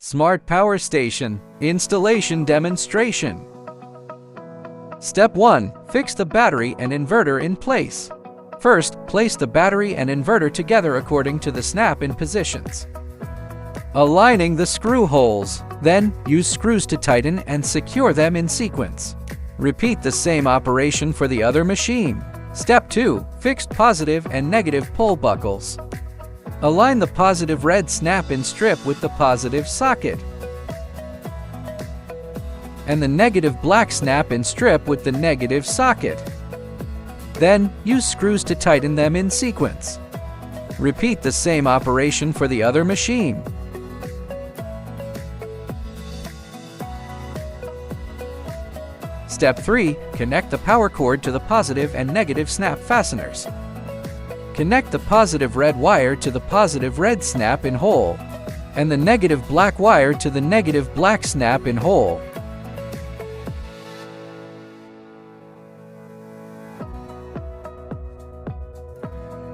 Smart Power Station Installation Demonstration. Step 1. Fix the battery and inverter in place. First, place the battery and inverter together according to the snap-in positions, aligning the screw holes. Then, use screws to tighten and secure them in sequence. Repeat the same operation for the other machine. Step 2. Fix positive and negative pull buckles. Align the positive red snap-in strip with the positive socket, and the negative black snap-in strip with the negative socket. Then, use screws to tighten them in sequence. Repeat the same operation for the other machine. Step 3. Connect the power cord to the positive and negative snap fasteners. Connect the positive red wire to the positive red snap-in hole, and the negative black wire to the negative black snap-in hole.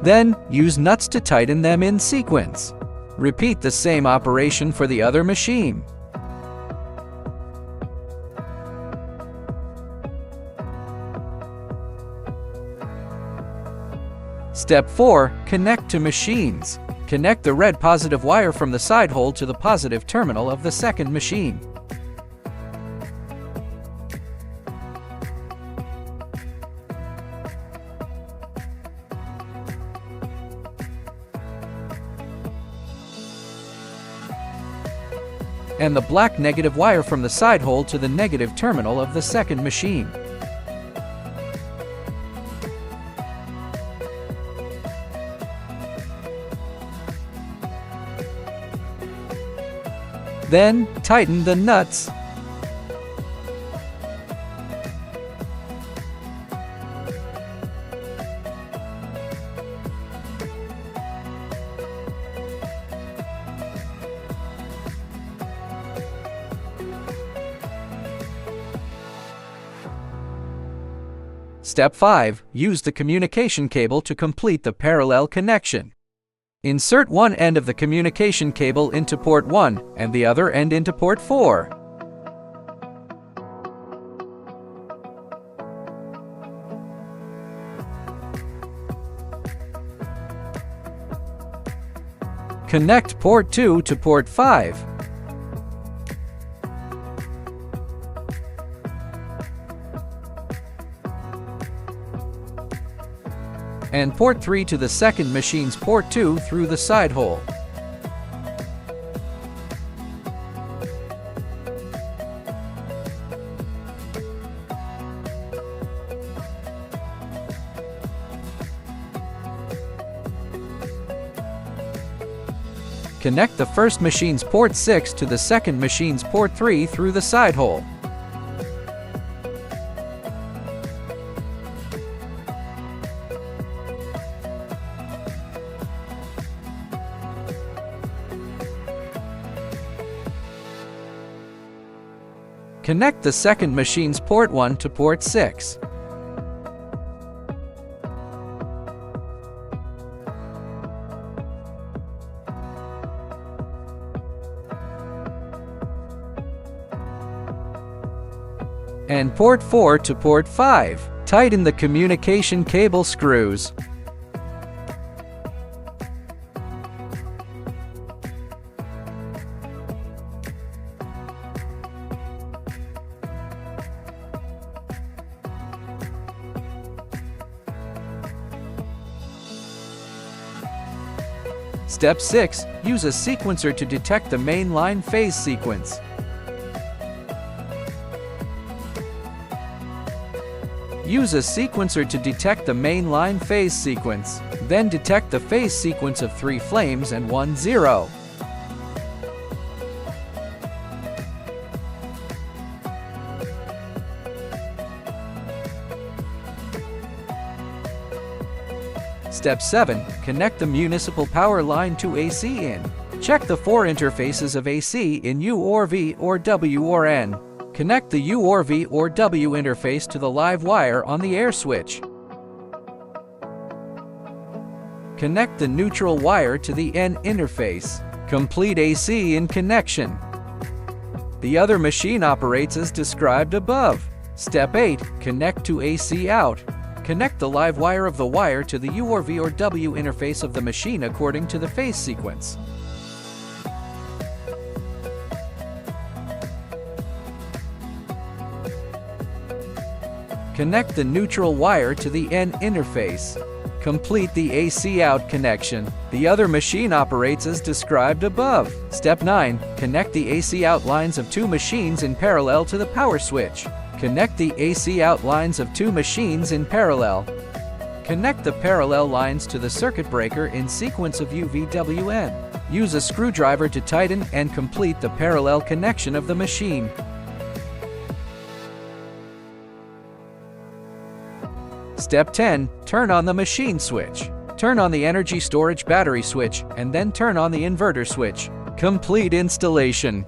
Then, use nuts to tighten them in sequence. Repeat the same operation for the other machine. Step 4. Connect to machines. Connect the red positive wire from the side hole to the positive terminal of the second machine. And the black negative wire from the side hole to the negative terminal of the second machine. Then, tighten the nuts. Step 5. Use the communication cable to complete the parallel connection. Insert one end of the communication cable into port 1 and the other end into port 4. Connect port 2 to port 5. And port 3 to the second machine's port 2 through the side hole. Connect the first machine's port 6 to the second machine's port 3 through the side hole. Connect the second machine's port 1 to port 6. And port 4 to port 5. Tighten the communication cable screws. Step 6. Use a sequencer to detect the main line phase sequence. Use a sequencer to detect the main line phase sequence. Then detect the phase sequence of 3 flames and 1 0. Step 7. Connect the municipal power line to AC in. Check the 4 interfaces of AC in U or V or W or N. Connect the U or V or W interface to the live wire on the air switch. Connect the neutral wire to the N interface. Complete AC in connection. The other machine operates as described above. Step 8. Connect to AC out. Connect the live wire of the wire to the U or V or W interface of the machine according to the phase sequence. Connect the neutral wire to the N interface. Complete the AC out connection. The other machine operates as described above. Step 9. Connect the AC out lines of two machines in parallel to the power switch. Connect the AC out lines of two machines in parallel. Connect the parallel lines to the circuit breaker in sequence of UVWN. Use a screwdriver to tighten and complete the parallel connection of the machine. Step 10. Turn on the machine switch. Turn on the energy storage battery switch and then turn on the inverter switch. Complete installation.